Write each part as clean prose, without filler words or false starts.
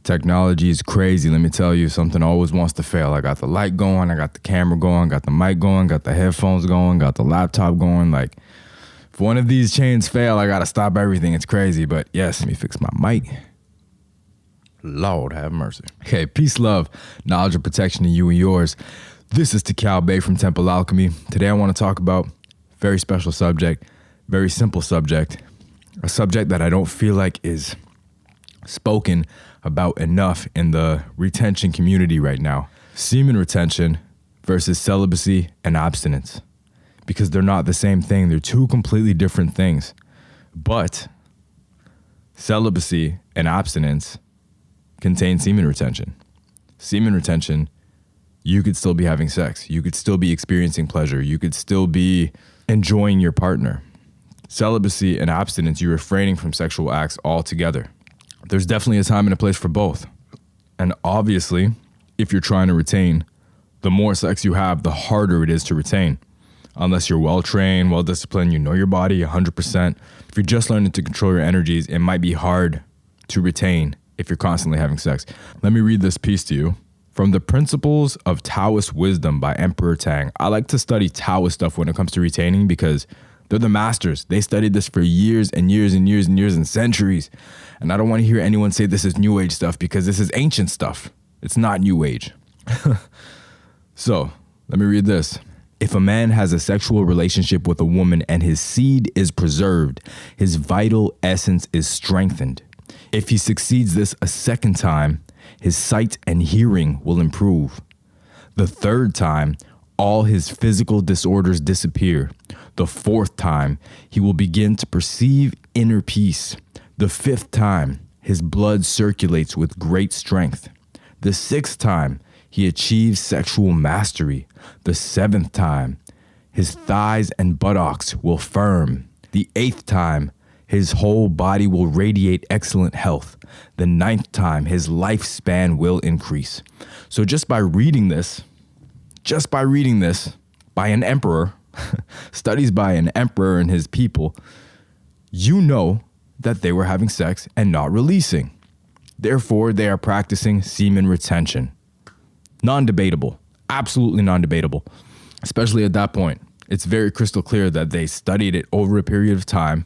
Technology is crazy. Let me tell you, something always wants to fail. I got the light going, I got the camera going, got the mic going, got the headphones going, got the laptop going. Like, if one of these chains fail, I got to stop everything. It's crazy. But yes, let me fix my mic. Lord have mercy. Okay, peace, love, knowledge, and protection to you and yours. This is Takal Bay from Temple Alchemy. Today I want to talk about a very special subject, very simple subject, a subject that I don't feel like is spoken about enough in the retention community right now. Semen retention versus celibacy and abstinence. Because they're not the same thing. They're two completely different things. But celibacy and abstinence contain semen retention. Semen retention, you could still be having sex. You could still be experiencing pleasure. You could still be enjoying your partner. Celibacy and abstinence, you're refraining from sexual acts altogether. There's definitely a time and a place for both. And obviously, if you're trying to retain, the more sex you have, the harder it is to retain. Unless you're well-trained, well-disciplined, you know your body 100%. If you're just learning to control your energies, it might be hard to retain if you're constantly having sex. Let me read this piece to you. From the Principles of Taoist Wisdom by Emperor Tang. I like to study Taoist stuff when it comes to retaining because they're the masters. They studied this for years and years and years and years and centuries. And I don't want to hear anyone say this is New Age stuff because this is ancient stuff. It's not New Age. So, let me read this. If a man has a sexual relationship with a woman and his seed is preserved, his vital essence is strengthened. If he succeeds this a second time, his sight and hearing will improve. The third time, all his physical disorders disappear. The fourth time, he will begin to perceive inner peace. The fifth time, his blood circulates with great strength. The sixth time, he achieves sexual mastery. The seventh time, his thighs and buttocks will firm. The eighth time, his whole body will radiate excellent health. The ninth time, his lifespan will increase. So just by reading this by an emperor, studies by an emperor and his people, you know that they were having sex and not releasing. Therefore, they are practicing semen retention. Non-debatable, absolutely non-debatable, especially at that point. It's very crystal clear that they studied it over a period of time.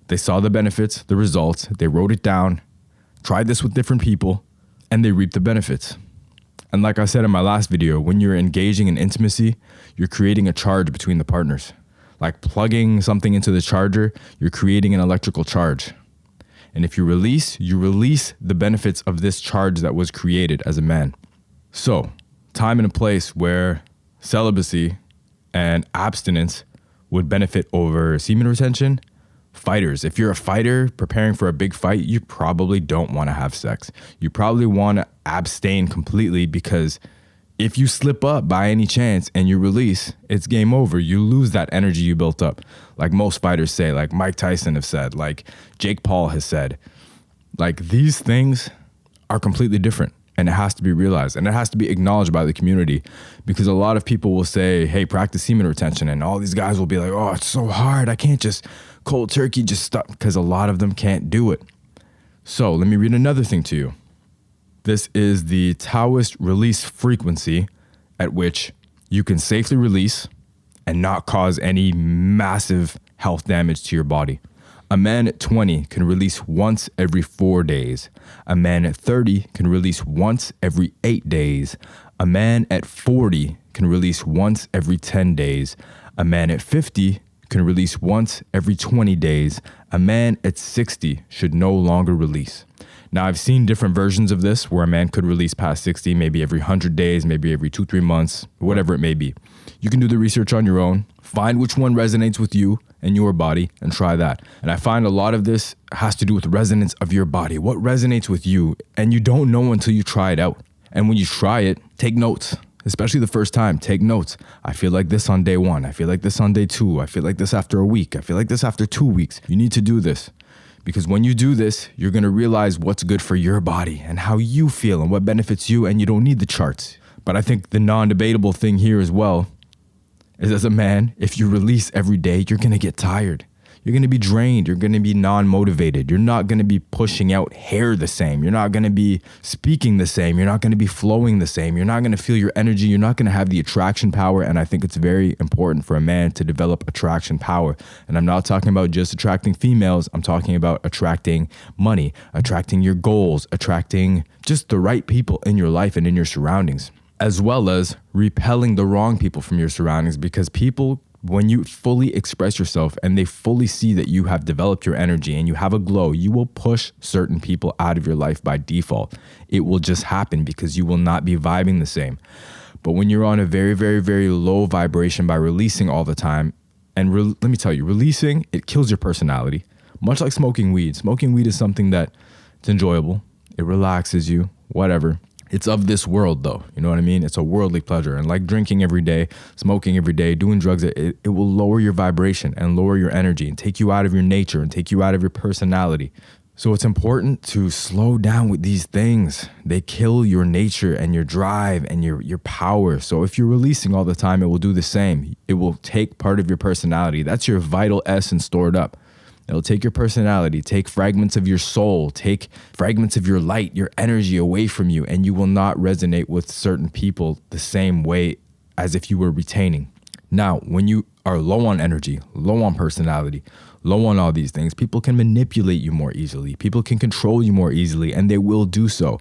They saw the benefits, the results, they wrote it down, tried this with different people, and they reaped the benefits. And like I said in my last video, when you're engaging in intimacy, you're creating a charge between the partners. Like plugging something into the charger, you're creating an electrical charge. And if you release the benefits of this charge that was created as a man. So, time and a place where celibacy and abstinence would benefit over semen retention. Fighters, if you're a fighter preparing for a big fight, you probably don't want to have sex. You probably want to abstain completely because if you slip up by any chance and you release, it's game over. You lose that energy you built up. Like most fighters say, like Mike Tyson have said, like Jake Paul has said. Like these things are completely different and it has to be realized and it has to be acknowledged by the community because a lot of people will say, hey, practice semen retention. And all these guys will be like, oh, it's so hard. I can't just cold turkey just stop because a lot of them can't do it. So let me read another thing to you. This is the Taoist release frequency at which you can safely release and not cause any massive health damage to your body. A man at 20 can release once every 4 days. A man at 30 can release once every 8 days. A man at 40 can release once every 10 days. A man at 50 can release once every 20 days. A man at 60 should no longer release. Now, I've seen different versions of this where a man could release past 60, maybe every 100 days, maybe every 2-3 months, whatever it may be. You can do the research on your own, find which one resonates with you and your body, and try that. And I find a lot of this has to do with the resonance of your body, what resonates with you, and you don't know until you try it out. And when you try it, take notes. Especially the first time, take notes. I feel like this on day 1. I feel like this on day 2. I feel like this after a week. I feel like this after 2 weeks. You need to do this because when you do this, you're going to realize what's good for your body and how you feel and what benefits you, and you don't need the charts. But I think the non-debatable thing here as well is as a man, if you release every day, you're going to get tired. you're going to be drained. You're going to be non-motivated. You're not going to be pushing out hair the same. You're not going to be speaking the same. You're not going to be flowing the same. You're not going to feel your energy. You're not going to have the attraction power. And I think it's very important for a man to develop attraction power. And I'm not talking about just attracting females. I'm talking about attracting money, attracting your goals, attracting just the right people in your life and in your surroundings, as well as repelling the wrong people from your surroundings, because people, when you fully express yourself and they fully see that you have developed your energy and you have a glow, you will push certain people out of your life by default. It will just happen because you will not be vibing the same. But when you're on a very, very, very low vibration by releasing all the time, and let me tell you, releasing, it kills your personality. Much like smoking weed. Smoking weed is something that it's enjoyable. It relaxes you, whatever. It's of this world though, you know what I mean? It's a worldly pleasure. And like drinking every day, smoking every day, doing drugs, it will lower your vibration and lower your energy and take you out of your nature and take you out of your personality. So it's important to slow down with these things. They kill your nature and your drive and your power. So if you're releasing all the time, it will do the same. It will take part of your personality. That's your vital essence stored up. It'll take your personality, take fragments of your soul, take fragments of your light, your energy away from you, and you will not resonate with certain people the same way as if you were retaining. Now, when you are low on energy, low on personality, low on all these things, people can manipulate you more easily. People can control you more easily, and they will do so.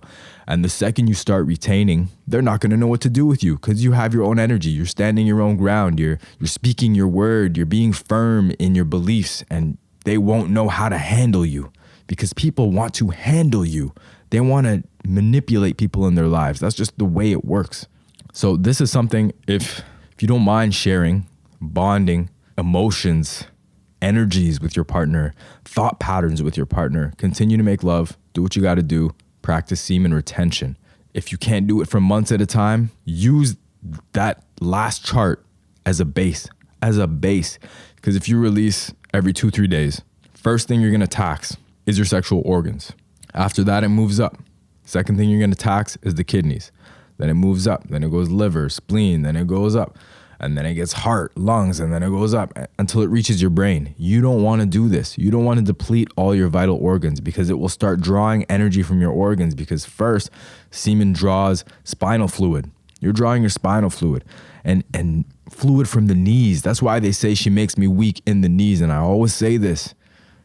And the second you start retaining, they're not going to know what to do with you because you have your own energy. You're standing your own ground. You're speaking your word. You're being firm in your beliefs, and they won't know how to handle you because people want to handle you. They want to manipulate people in their lives. That's just the way it works. So this is something, if you don't mind sharing, bonding, emotions, energies with your partner, thought patterns with your partner, continue to make love, do what you got to do, practice semen retention. If you can't do it for months at a time, use that last chart as a base, because if you release every 2-3 days, first thing you're going to tax is your sexual organs. After that, it moves up. Second thing you're going to tax is the kidneys. Then it moves up. Then it goes liver, spleen, then it goes up. And then it gets heart, lungs, and then it goes up until it reaches your brain. You don't want to do this. You don't want to deplete all your vital organs because it will start drawing energy from your organs, because first, semen draws spinal fluid. You're drawing your spinal fluid and fluid from the knees. That's why they say she makes me weak in the knees. And I always say this,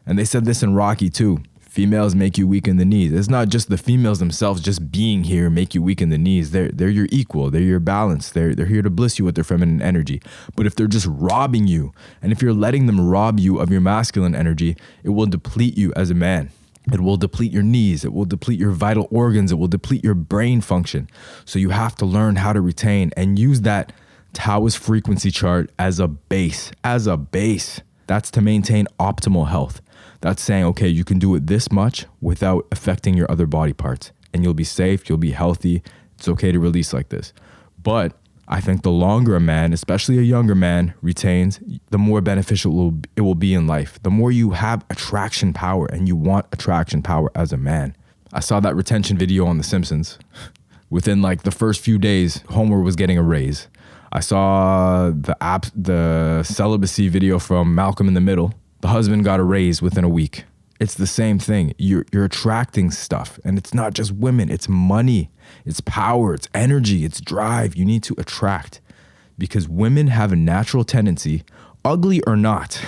and they said this in Rocky too. Females make you weak in the knees. It's not just the females themselves just being here make you weak in the knees. They're your equal. They're your balance. They're here to bliss you with their feminine energy. But if they're just robbing you, and if you're letting them rob you of your masculine energy, it will deplete you as a man. It will deplete your knees. It will deplete your vital organs. It will deplete your brain function. So you have to learn how to retain and use that Taoist frequency chart as a base. That's to maintain optimal health. That's saying, okay, you can do it this much without affecting your other body parts, and you'll be safe, you'll be healthy. It's okay to release like this. But I think the longer a man, especially a younger man, retains, the more beneficial it will be in life. The more you have attraction power, and you want attraction power as a man. I saw that retention video on The Simpsons. Within like the first few days, Homer was getting a raise. I saw the celibacy video from Malcolm in the Middle. The husband got a raise within a week. It's the same thing. You're attracting stuff, and it's not just women. It's money, it's power, it's energy, it's drive. You need to attract, because women have a natural tendency, ugly or not,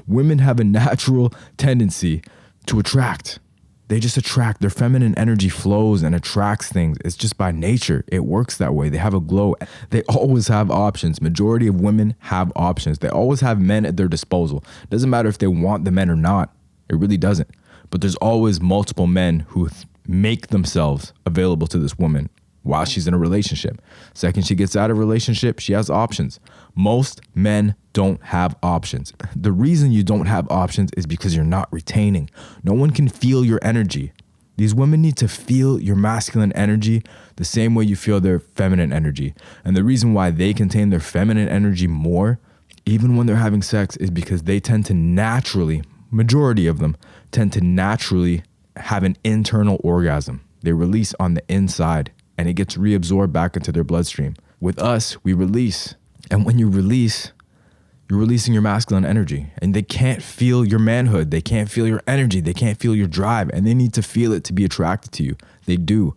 women have a natural tendency to attract. They just attract. Their feminine energy flows and attracts things. It's just by nature. It works that way. They have a glow. They always have options. Majority of women have options. They always have men at their disposal. Doesn't matter if they want the men or not. It really doesn't. But there's always multiple men who make themselves available to this woman while she's in a relationship. Second she gets out of a relationship, she has options. Most men don't have options. The reason you don't have options is because you're not retaining. No one can feel your energy. These women need to feel your masculine energy the same way you feel their feminine energy. And the reason why they contain their feminine energy more, even when they're having sex, is because they tend to naturally, majority of them, tend to naturally have an internal orgasm. They release on the inside, and it gets reabsorbed back into their bloodstream. With us, we release. And when you release, you're releasing your masculine energy, and they can't feel your manhood. They can't feel your energy. They can't feel your drive, and they need to feel it to be attracted to you. They do.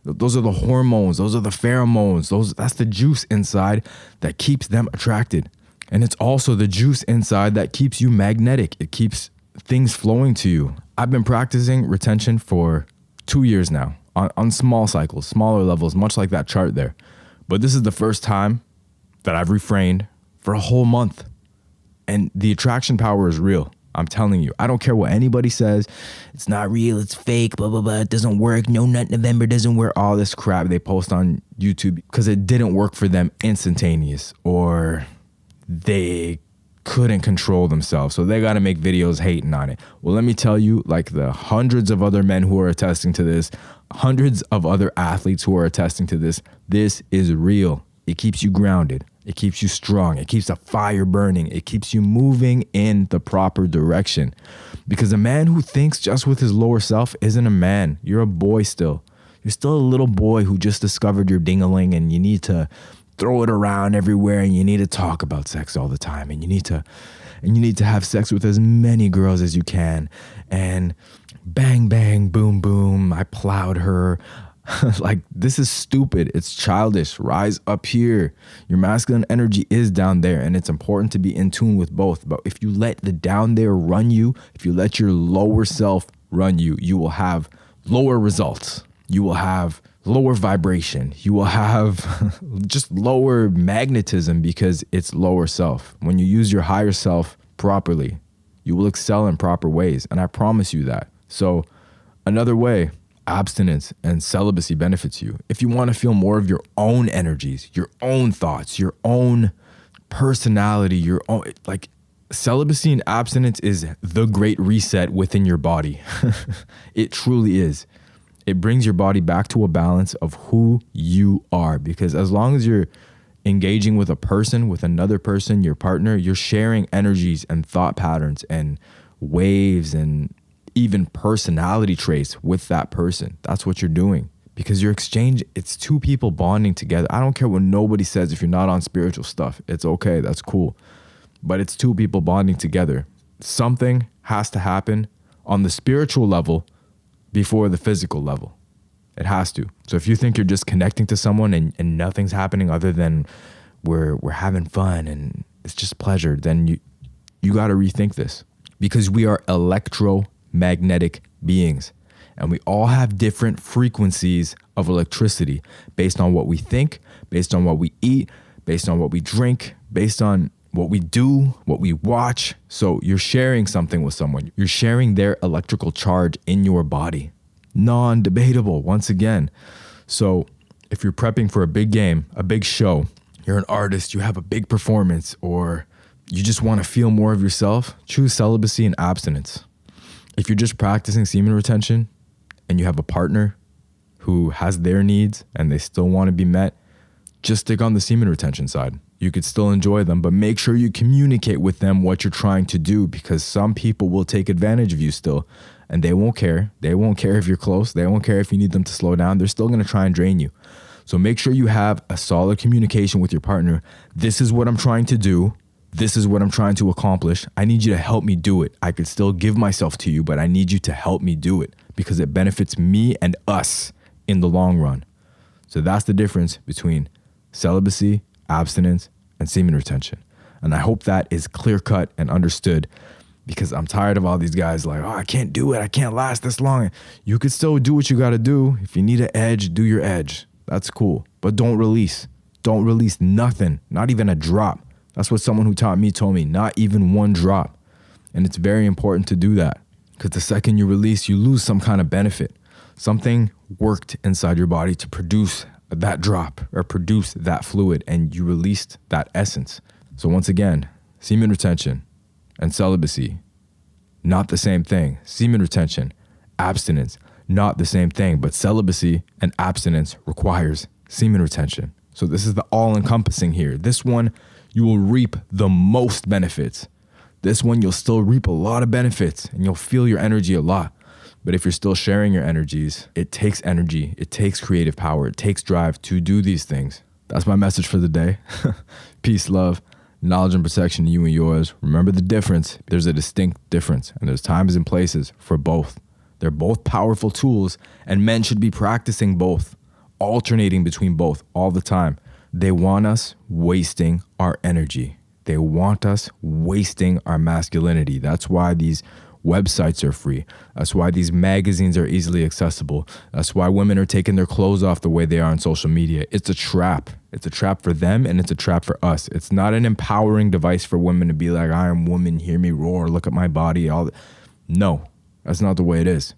Those are the hormones. Those are the pheromones. That's the juice inside that keeps them attracted. And it's also the juice inside that keeps you magnetic. It keeps things flowing to you. I've been practicing retention for 2 years now on small cycles, smaller levels, much like that chart there. But this is the first time that I've refrained for a whole month. And the attraction power is real. I'm telling you, I don't care what anybody says. It's not real. It's fake, blah, blah, blah. It doesn't work. No Nut November doesn't work. All this crap they post on YouTube because it didn't work for them instantaneous, or they couldn't control themselves. So they got to make videos hating on it. Well, let me tell you, like the hundreds of other men who are attesting to this, hundreds of other athletes who are attesting to this, this is real. It keeps you grounded. It keeps you strong. It keeps the fire burning. It keeps you moving in the proper direction. Because a man who thinks just with his lower self isn't a man. You're a boy still. You're still a little boy who just discovered your ding-a-ling, and you need to throw it around everywhere, and you need to talk about sex all the time, and you need to have sex with as many girls as you can, and bang, bang, boom, boom, I plowed her. Like, this is stupid. It's childish. Rise up here. Your masculine energy is down there, and it's important to be in tune with both. But if you let the down there run you, if you let your lower self run you, you will have lower results. You will have lower vibration. You will have just lower magnetism because it's lower self. When you use your higher self properly, you will excel in proper ways. And I promise you that. So another way abstinence and celibacy benefits you. If you want to feel more of your own energies, your own thoughts, your own personality, your own, like, celibacy and abstinence is the great reset within your body. It truly is. It brings your body back to a balance of who you are, because as long as you're engaging with a person, with another person, your partner, you're sharing energies and thought patterns and waves and even personality traits with that person. That's what you're doing, because you're exchanging. It's two people bonding together. I don't care what nobody says. If you're not on spiritual stuff, it's okay. That's cool. But it's two people bonding together. Something has to happen on the spiritual level before the physical level. It has to. So if you think you're just connecting to someone and nothing's happening other than we're having fun and it's just pleasure, then you got to rethink this, because we are electromagnetic beings, and we all have different frequencies of electricity based on what we think, based on what we eat, based on what we drink, based on what we do, what we watch. So you're sharing something with someone. You're sharing their electrical charge in your body. Non-debatable, once again. So if you're prepping for a big game, a big show, you're an artist, you have a big performance, or you just want to feel more of yourself, choose celibacy and abstinence. If you're just practicing semen retention and you have a partner who has their needs and they still want to be met, just stick on the semen retention side. You could still enjoy them, but make sure you communicate with them what you're trying to do, because some people will take advantage of you still, and they won't care. They won't care if you're close. They won't care if you need them to slow down. They're still going to try and drain you. So make sure you have a solid communication with your partner. This is what I'm trying to do. This is what I'm trying to accomplish. I need you to help me do it. I could still give myself to you, but I need you to help me do it, because it benefits me and us in the long run. So that's the difference between celibacy, abstinence, and semen retention. And I hope that is clear cut and understood, because I'm tired of all these guys like, oh, I can't do it. I can't last this long. You could still do what you got to do. If you need an edge, do your edge. That's cool. But don't release. Don't release nothing, not even a drop. That's what someone who taught me told me, not even one drop. And it's very important to do that, because the second you release, you lose some kind of benefit. Something worked inside your body to produce that drop or produce that fluid, and you released that essence. So once again, semen retention and celibacy, not the same thing. Semen retention, abstinence, not the same thing, but celibacy and abstinence requires semen retention. So this is the all-encompassing here. This one, you will reap the most benefits. This one, you'll still reap a lot of benefits, and you'll feel your energy a lot. But if you're still sharing your energies, it takes energy, it takes creative power, it takes drive to do these things. That's my message for the day. Peace, love, Knowledge and protection to you and yours. Remember the difference. There's a distinct difference, and there's times and places for both. They're both powerful tools, and men should be practicing both, alternating between both all the time. They want us wasting our energy. They want us wasting our masculinity. That's why these websites are free. That's why these magazines are easily accessible. That's why women are taking their clothes off the way they are on social media. It's a trap. It's a trap for them, and it's a trap for us. It's not an empowering device for women to be like, I am woman, hear me roar, look at my body. No, that's not the way it is.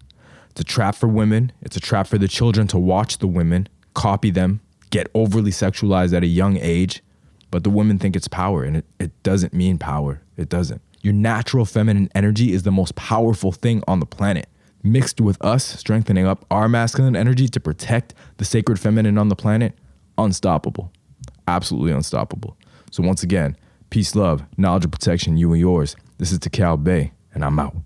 It's a trap for women. It's a trap for the children to watch the women, copy them, get overly sexualized at a young age. But the women think it's power, and it doesn't mean power. It doesn't. Your natural feminine energy is the most powerful thing on the planet. Mixed with us strengthening up our masculine energy to protect the sacred feminine on the planet, unstoppable. Absolutely unstoppable. So once again, peace, love, knowledge, and protection, you and yours. This is Takal Bay, and I'm out.